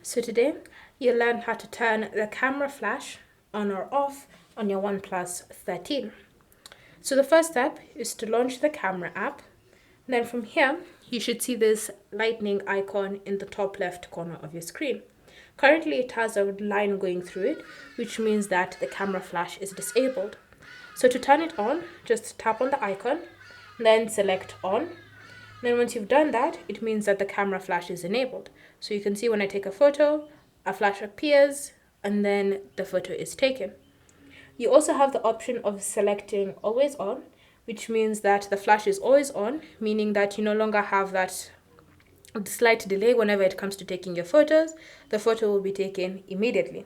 So today you'll learn how to turn the camera flash on or off on your OnePlus 13. So the first step is to launch the camera app. Then from here, you should see this lightning icon in the top left corner of your screen. Currently it has a line going through it, which means that the camera flash is disabled. So to turn it on, just tap on the icon, then select on. Then once you've done that, it means that the camera flash is enabled. So you can see when I take a photo, a flash appears, and then the photo is taken. You also have the option of selecting always on, which means that the flash is always on, meaning that you no longer have that slight delay whenever it comes to taking your photos. The photo will be taken immediately.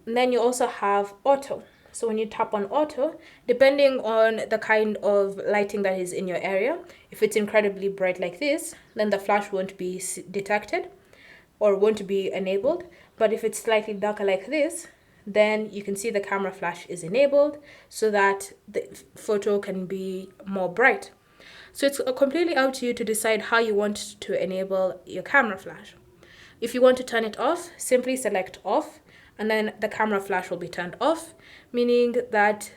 And then you also have auto. So when you tap on auto, depending on the kind of lighting that is in your area, if it's incredibly bright like this, then the flash won't be detected or won't be enabled. But if it's slightly darker like this, then you can see the camera flash is enabled so that the photo can be more bright. So it's completely up to you to decide how you want to enable your camera flash. If you want to turn it off, simply select off, and then the camera flash will be turned off, meaning that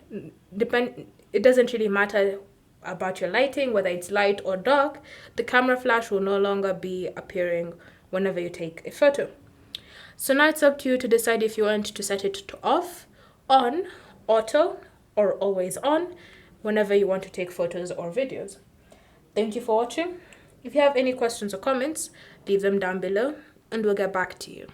it doesn't really matter about your lighting, whether it's light or dark, the camera flash will no longer be appearing whenever you take a photo. So now it's up to you to decide if you want to set it to off, on, auto, or always on whenever you want to take photos or videos. Thank you for watching. If you have any questions or comments, leave them down below and we'll get back to you.